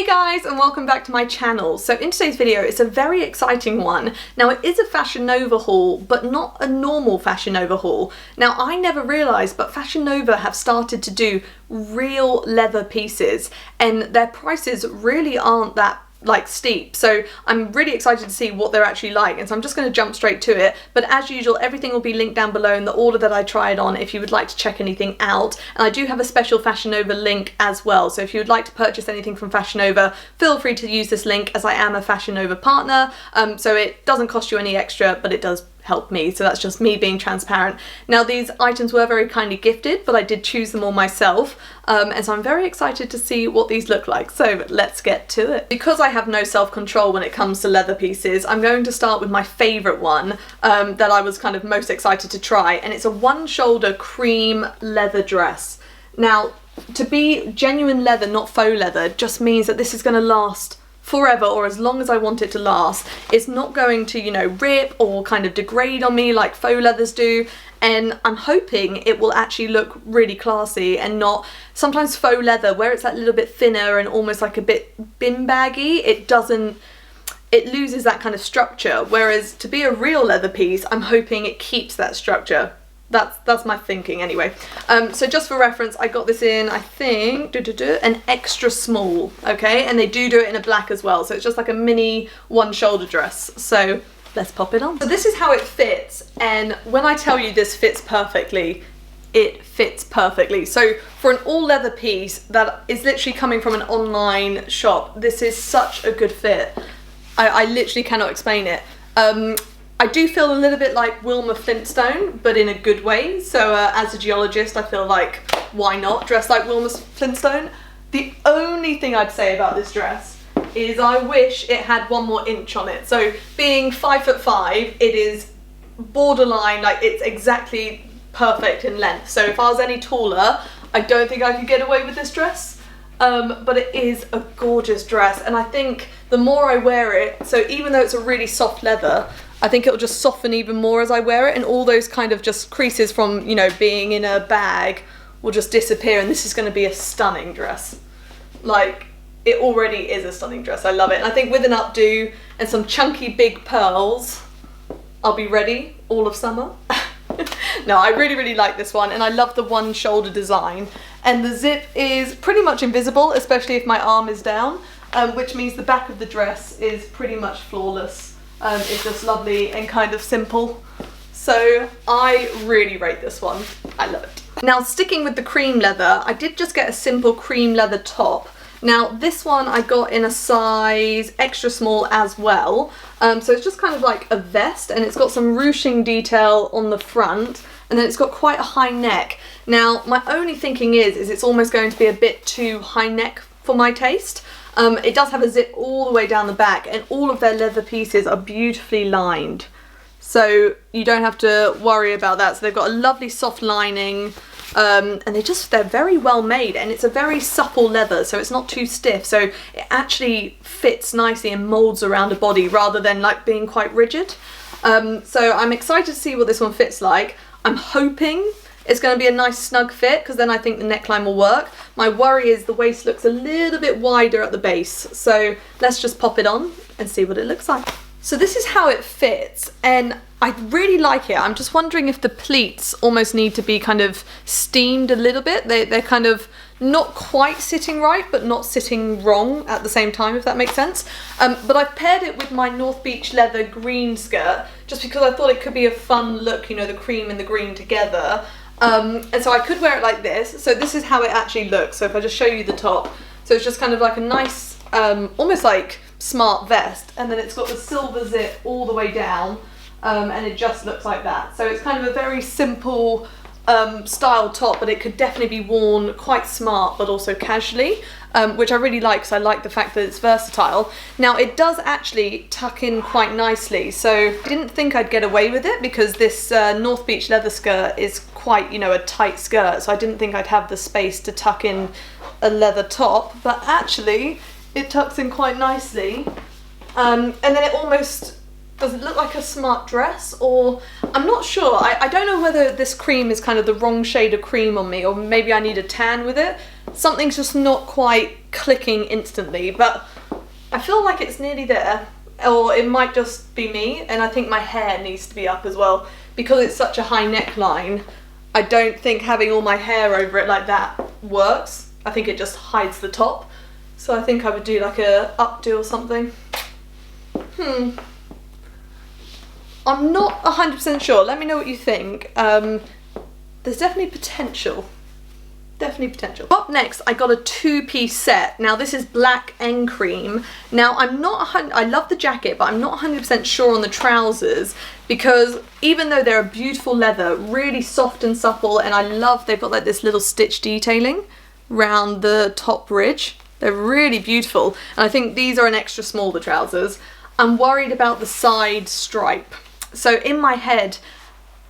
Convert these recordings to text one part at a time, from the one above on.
Hey guys, and welcome back to my channel. So in today's video, it's a very exciting one. Now it is a Fashionnova haul, but not a normal Fashionnova haul. Now I never realised, but Fashionnova have started to do real leather pieces and their prices really aren't that steep, so I'm really excited to see what they're actually like, and so I'm just going to jump straight to it. But as usual, everything will be linked down below in the order that I tried on if you would like to check anything out, and I do have a special Fashionnova link as well, so if you would like to purchase anything from Fashionnova, feel free to use this link as I am a Fashionnova partner, so it doesn't cost you any extra, but it does help me, so that's just me being transparent. Now these items were very kindly gifted, but I did choose them all myself, and so I'm very excited to see what these look like, so let's get to it. Because I have no self-control when it comes to leather pieces, I'm going to start with my favourite one that I was kind of most excited to try, and it's a one-shoulder cream leather dress. Now, to be genuine leather, not faux leather, just means that this is going to last forever, or as long as I want it to last. It's not going to, you know, rip or kind of degrade on me like faux leathers do, and I'm hoping it will actually look really classy and not, sometimes faux leather where it's that little bit thinner and almost like a bit bin baggy, it loses that kind of structure, whereas to be a real leather piece, I'm hoping it keeps that structure. That's my thinking anyway. So just for reference, I got this in, I think, an extra small, okay? And they do it in a black as well, so it's just like a mini one-shoulder dress. So let's pop it on. So this is how it fits, and when I tell you this fits perfectly, it fits perfectly. So for an all-leather piece that is literally coming from an online shop, this is such a good fit. I literally cannot explain it. I do feel a little bit like Wilma Flintstone, but in a good way. So as a geologist, I feel like, why not dress like Wilma Flintstone? The only thing I'd say about this dress is I wish it had 1 more inch on it. So being 5'5", it is borderline, like it's exactly perfect in length. So if I was any taller, I don't think I could get away with this dress. But it is a gorgeous dress, and I think the more I wear it, so even though it's a really soft leather, I think it'll just soften even more as I wear it, and all those kind of just creases from, you know, being in a bag will just disappear, and this is going to be a stunning dress. Like, it already is a stunning dress. I love it, and I think with an updo and some chunky big pearls, I'll be ready all of summer. No, I really like this one, and I love the one shoulder design, and the zip is pretty much invisible, especially if my arm is down, which means the back of the dress is pretty much flawless. It's just lovely and kind of simple, so I really rate this one. I love it. Now, sticking with the cream leather, I did just get a simple cream leather top. Now this one I got in a size extra small as well, so it's just kind of like a vest, and it's got some ruching detail on the front, and then it's got quite a high neck. Now my only thinking is it's almost going to be a bit too high neck for my taste. It does have a zip all the way down the back, and all of their leather pieces are beautifully lined, so you don't have to worry about that. So they've got a lovely soft lining, and they're very well made, and it's a very supple leather, so it's not too stiff, so it actually fits nicely and molds around a body rather than like being quite rigid. So I'm excited to see what this one fits like. I'm hoping it's going to be a nice snug fit, because then I think the neckline will work. My worry is the waist looks a little bit wider at the base, so let's just pop it on and see what it looks like. So this is how it fits, and I really like it. I'm just wondering if the pleats almost need to be kind of steamed a little bit. They're kind of not quite sitting right, but not sitting wrong at the same time, if that makes sense. But I've paired it with my North Beach leather green skirt, just because I thought it could be a fun look, you know, the cream and the green together. And so I could wear it like this. So this is how it actually looks. So if I just show you the top, so it's just kind of like a nice, almost like smart vest, and then it's got the silver zip all the way down, and it just looks like that. So it's kind of a very simple style top, but it could definitely be worn quite smart but also casually, which I really like, because I like the fact that it's versatile. Now it does actually tuck in quite nicely, so I didn't think I'd get away with it, because this North Beach leather skirt is quite, you know, a tight skirt, so I didn't think I'd have the space to tuck in a leather top, but actually it tucks in quite nicely, and then it almost does it look like a smart dress, or I'm not sure. I don't know whether this cream is kind of the wrong shade of cream on me, or maybe I need a tan with it, something's just not quite clicking instantly, but I feel like it's nearly there. Or it might just be me, and I think my hair needs to be up as well. Because it's such a high neckline, I don't think having all my hair over it like that works. I think it just hides the top. So I think I would do like a updo or something. I'm not 100% sure. Let me know what you think. There's definitely potential. Definitely potential. Up next, I got a two-piece set. Now this is black and cream. Now I love the jacket, but I'm not 100% sure on the trousers, because even though they're a beautiful leather, really soft and supple, and I love they've got like this little stitch detailing around the top ridge. They're really beautiful, and I think these are an extra small, the trousers. I'm worried about the side stripe. So in my head,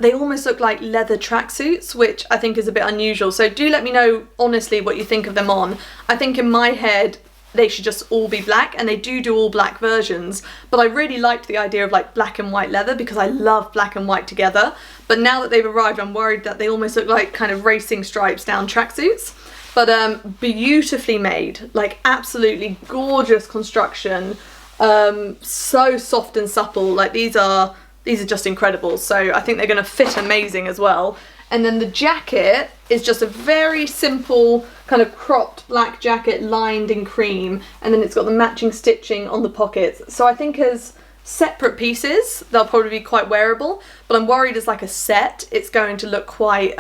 they almost look like leather tracksuits, which I think is a bit unusual. So do let me know honestly what you think of them on. I think in my head they should just all be black, and they do all black versions, but I really liked the idea of like black and white leather because I love black and white together. But now that they've arrived, I'm worried that they almost look like kind of racing stripes down tracksuits. But beautifully made, like absolutely gorgeous construction, so soft and supple. Like these are just incredible. So I think they're going to fit amazing as well. And then the jacket is just a very simple kind of cropped black jacket lined in cream, and then it's got the matching stitching on the pockets. So I think as separate pieces they'll probably be quite wearable, but I'm worried as like a set it's going to look quite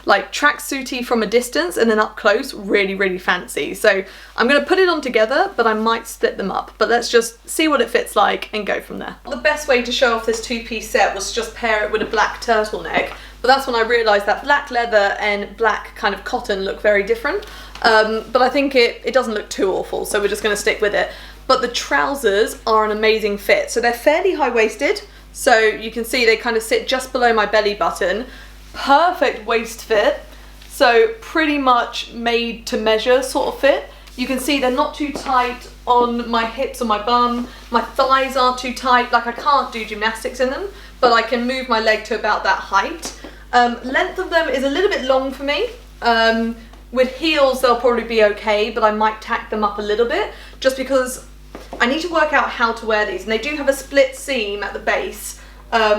like tracksuity from a distance, and then up close really fancy. So I'm going to put it on together, but I might split them up. But let's just see what it fits like and go from there. The best way to show off this two-piece set was to just pair it with a black turtleneck, but that's when I realised that black leather and black kind of cotton look very different. But I think it doesn't look too awful, so we're just going to stick with it. But the trousers are an amazing fit. So they're fairly high-waisted, so you can see they kind of sit just below my belly button. Perfect waist fit, so pretty much made to measure sort of fit. You can see they're not too tight on my hips or my bum. My thighs aren't too tight. Like I can't do gymnastics in them, but I can move my leg to about that height. Length of them is a little bit long for me. With heels they'll probably be okay, but I might tack them up a little bit just because I need to work out how to wear these. And they do have a split seam at the base,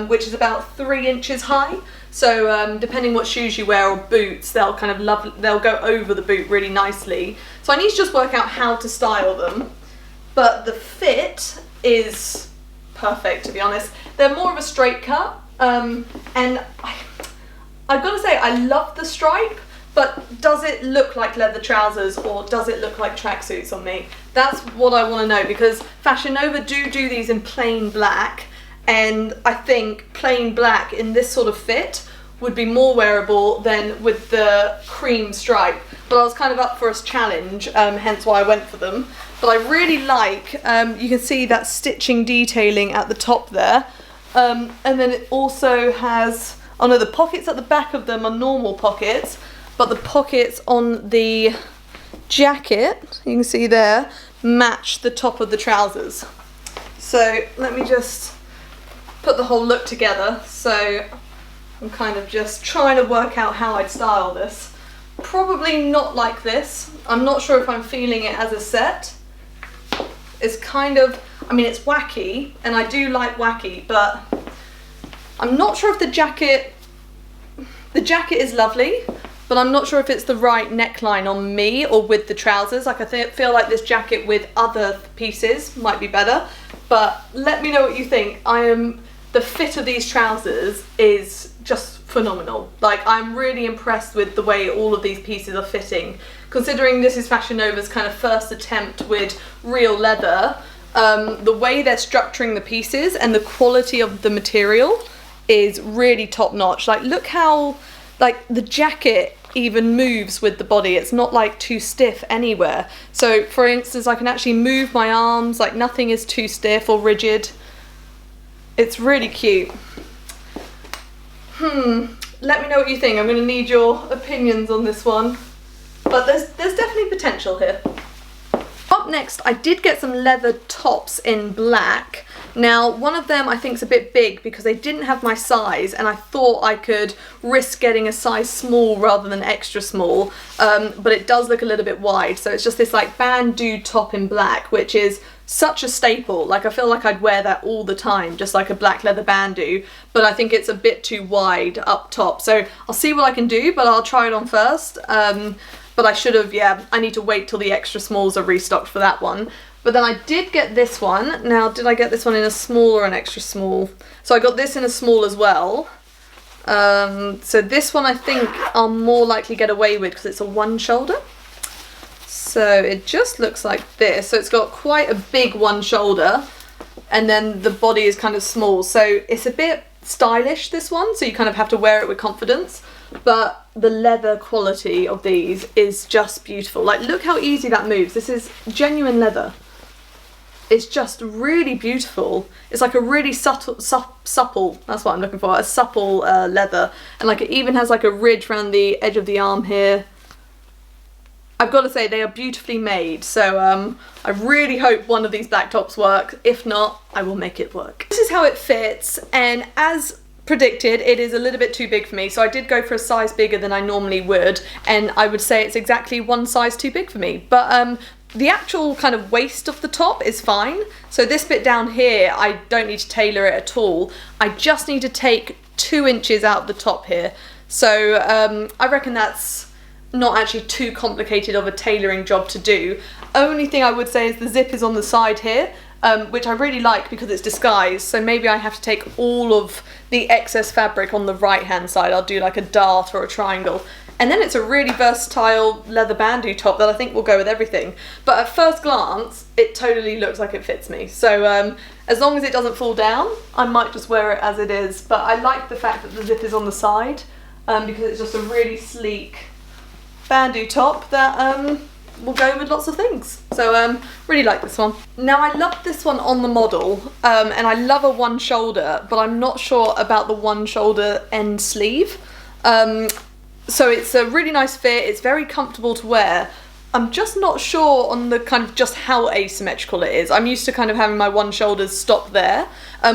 which is about 3 inches high. So depending what shoes you wear or boots, they'll kind of they'll go over the boot really nicely. So I need to just work out how to style them. But the fit is perfect, to be honest. They're more of a straight cut, and I've got to say I love the stripe. But does it look like leather trousers, or does it look like tracksuits on me? That's what I want to know, because Fashionnova do these in plain black, and I think plain black in this sort of fit would be more wearable than with the cream stripe. But I was kind of up for a challenge, hence why I went for them. But I really like, you can see that stitching detailing at the top there, and then it also has, oh no, the pockets at the back of them are normal pockets, but the pockets on the jacket, you can see there, match the top of the trousers. So let me just put the whole look together. So I'm kind of just trying to work out how I'd style this. Probably not like this. I'm not sure if I'm feeling it as a set. It's kind of, I mean, it's wacky, and I do like wacky, but I'm not sure if the jacket is lovely, but I'm not sure if it's the right neckline on me or with the trousers. Like I feel like this jacket with other pieces might be better, but let me know what you think. The fit of these trousers is just phenomenal. Like I'm really impressed with the way all of these pieces are fitting. Considering this is Fashionnova's kind of first attempt with real leather, the way they're structuring the pieces and the quality of the material is really top notch. Like look how, like the jacket even moves with the body. It's not like too stiff anywhere. So for instance, I can actually move my arms, like nothing is too stiff or rigid. It's really cute. Let me know what you think. I'm going to need your opinions on this one. But there's definitely potential here. up next, I did get some leather tops in black. Now, one of them I think is a bit big because they didn't have my size, and I thought I could risk getting a size small rather than extra small, but it does look a little bit wide. So it's just this like bandeau top in black, which is such a staple. Like, I feel like I'd wear that all the time, just like a black leather bandeau, but I think it's a bit too wide up top. So I'll see what I can do, but I'll try it on first. But I should have, yeah, I need to wait till the extra smalls are restocked for that one. But then I did get this one. Now, did I get this one in a small or an extra small? So I got this in a small as well. So this one I think I'll more likely get away with because it's a one shoulder. So it just looks like this. So it's got quite a big one shoulder, and then the body is kind of small. So it's a bit stylish, this one, so you kind of have to wear it with confidence. But the leather quality of these is just beautiful. Like, look how easy that moves. This is genuine leather. It's just really beautiful. It's like a really supple, that's what I'm looking for, a supple leather. And like it even has like a ridge around the edge of the arm here. I've got to say, they are beautifully made. So I really hope one of these black tops work. If not, I will make it work. This is how it fits, and as predicted, it is a little bit too big for me. So I did go for a size bigger than I normally would, and I would say it's exactly one size too big for me. But the actual kind of waist of the top is fine. So this bit down here, I don't need to tailor it at all. I just need to take 2 inches out of the top here. So I reckon that's not actually too complicated of a tailoring job to do. Only thing I would say is the zip is on the side here, which I really like because it's disguised. So maybe I have to take all of the excess fabric on the right hand side. I'll do like a dart or a triangle. And then it's a really versatile leather bandeau top that I think will go with everything. But at first glance, it totally looks like it fits me. So as long as it doesn't fall down, I might just wear it as it is. But I like the fact that the zip is on the side because it's just a really sleek bandeau top that will go with lots of things. So really like this one. Now, I love this one on the model, and I love a one shoulder, but I'm not sure about the one shoulder end sleeve. So it's a really nice fit, it's very comfortable to wear. I'm just not sure on the kind of just how asymmetrical it is. I'm used to kind of having my one shoulders stop there,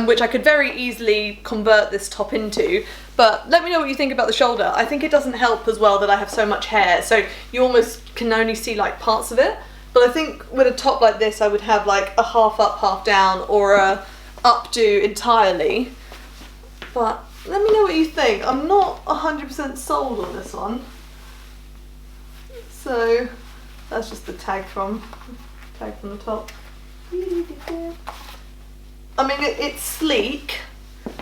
which I could very easily convert this top into. But let me know what you think about the shoulder. I think it doesn't help as well that I have so much hair, so you almost can only see like parts of it. But I think with a top like this, I would have like a half up, half down, or a updo entirely. But let me know what you think. I'm not 100% sold on this one. So that's just the tag from the top. I mean, it's sleek,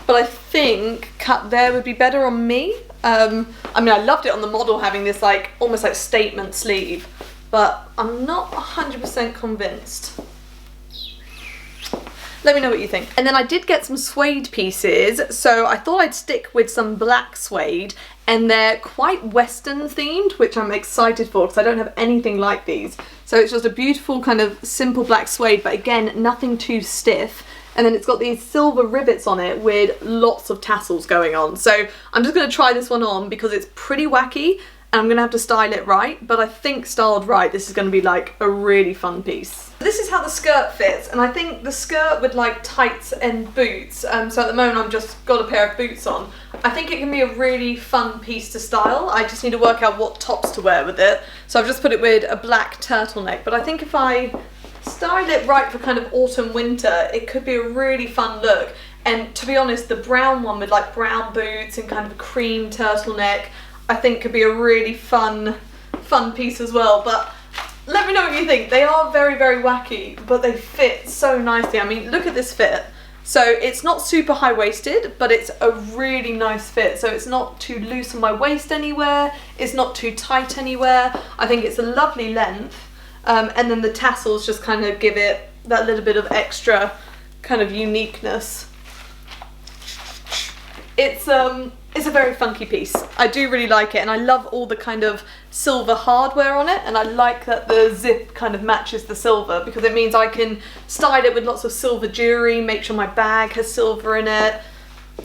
but I think cut there would be better on me. I mean, I loved it on the model having this like almost like statement sleeve, but I'm not 100% convinced. Let me know what you think. And then I did get some suede pieces, so I thought I'd stick with some black suede, and they're quite Western themed, which I'm excited for because I don't have anything like these. So it's just a beautiful kind of simple black suede, but again, nothing too stiff. And then it's got these silver rivets on it with lots of tassels going on. So I'm just gonna try this one on because it's pretty wacky, and I'm gonna have to style it right, but I think styled right, this is gonna be like a really fun piece. This is how the skirt fits, and I think the skirt with like tights and boots, so at the moment I've just got a pair of boots on. I think it can be a really fun piece to style. I just need to work out what tops to wear with it. So I've just put it with a black turtleneck, but I think if I style it right for kind of autumn winter, it could be a really fun look. And to be honest, the brown one with like brown boots and kind of a cream turtleneck, I think could be a really fun piece as well. But let me know what you think. They are very, very wacky, but they fit so nicely. I mean, look at this fit. So it's not super high-waisted, but it's a really nice fit. So it's not too loose on my waist anywhere. It's not too tight anywhere. I think it's a lovely length. And then the tassels just kind of give it that little bit of extra kind of uniqueness. It's a very funky piece. I do really like it, and I love all the kind of silver hardware on it, and I like that the zip kind of matches the silver because it means I can style it with lots of silver jewellery, make sure my bag has silver in it.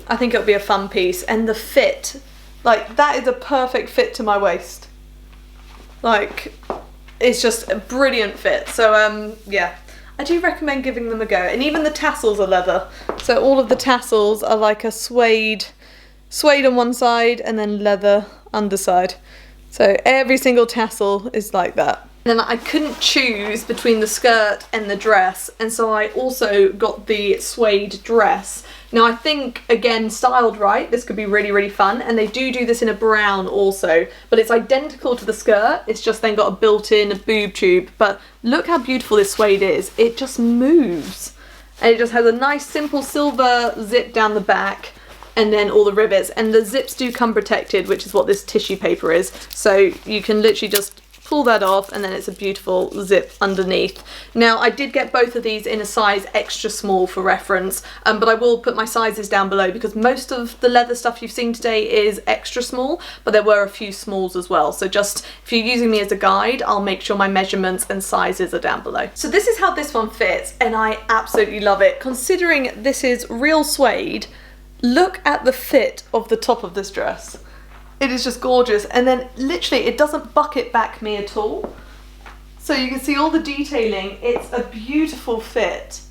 I think it'll be a fun piece, and the fit, like that is a perfect fit to my waist. Like, it's just a brilliant fit. So yeah, I do recommend giving them a go. And even the tassels are leather. So all of the tassels are like a suede on one side and then leather underside. So every single tassel is like that. And then I couldn't choose between the skirt and the dress, and so I also got the suede dress. Now I think, again, styled right, this could be really, really fun, and they do this in a brown also, but it's identical to the skirt, it's just then got a built-in boob tube. But look how beautiful this suede is. It just moves, and it just has a nice simple silver zip down the back, and then all the rivets, and the zips do come protected, which is what this tissue paper is, so you can literally just pull that off and then it's a beautiful zip underneath. Now I did get both of these in a size extra small for reference, but I will put my sizes down below because most of the leather stuff you've seen today is extra small, but there were a few smalls as well. So just if you're using me as a guide, I'll make sure my measurements and sizes are down below. So this is how this one fits, and I absolutely love it. Considering this is real suede, look at the fit of the top of this dress. It is just gorgeous, and then literally it doesn't bucket back me at all. So you can see all the detailing. It's a beautiful fit.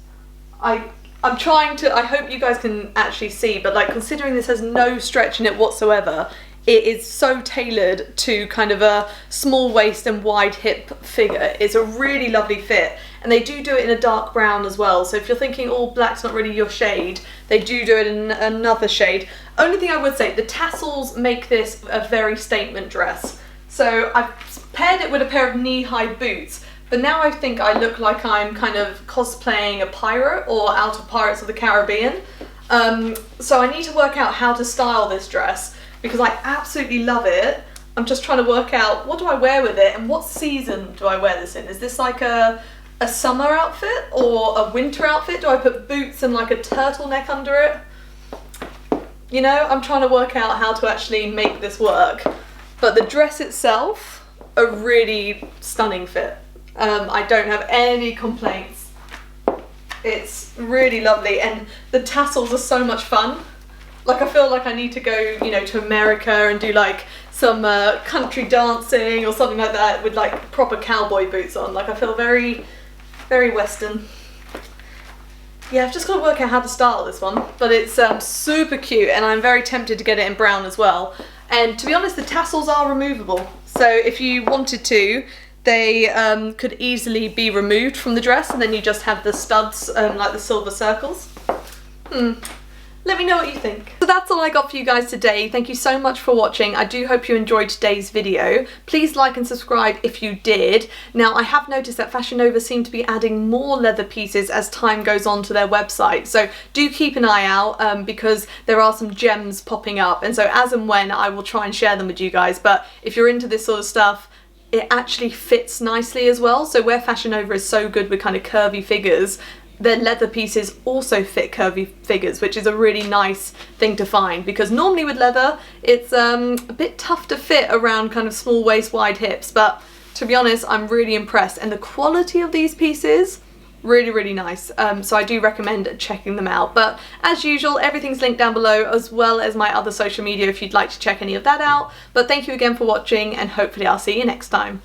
I'm trying to, I hope you guys can actually see, but like considering this has no stretch in it whatsoever, it is so tailored to kind of a small waist and wide hip figure. It's a really lovely fit. And they do it in a dark brown as well. So if you're thinking all black's not really your shade, they do it in another shade. Only thing I would say, the tassels make this a very statement dress. So I've paired it with a pair of knee-high boots, but now I think I look like I'm kind of cosplaying a pirate or out of Pirates of the Caribbean. So I need to work out how to style this dress because I absolutely love it. I'm just trying to work out what do I wear with it and what season do I wear this in. Is this like a summer outfit or a winter outfit? Do I put boots and like a turtleneck under it? You know, I'm trying to work out how to actually make this work. But the dress itself, a really stunning fit. I don't have any complaints. It's really lovely, and the tassels are so much fun. Like I feel like I need to go, you know, to America and do like some country dancing or something like that with like proper cowboy boots on. Like I feel very, very Western. Yeah, I've just got to work out how to style this one, but it's super cute, and I'm very tempted to get it in brown as well. And to be honest, the tassels are removable. So if you wanted to, they could easily be removed from the dress, and then you just have the studs, like the silver circles. Let me know what you think. So that's all I got for you guys today. Thank you so much for watching. I do hope you enjoyed today's video. Please like and subscribe if you did. Now, I have noticed that Fashionnova seem to be adding more leather pieces as time goes on to their website. So do keep an eye out because there are some gems popping up. And so as and when, I will try and share them with you guys. But if you're into this sort of stuff, it actually fits nicely as well. So where Fashionnova is so good with kind of curvy figures, their leather pieces also fit curvy figures, which is a really nice thing to find, because normally with leather it's a bit tough to fit around kind of small waist wide hips, but to be honest, I'm really impressed, and the quality of these pieces, really, really nice. So I do recommend checking them out. But as usual, everything's linked down below, as well as my other social media if you'd like to check any of that out. But thank you again for watching, and hopefully I'll see you next time.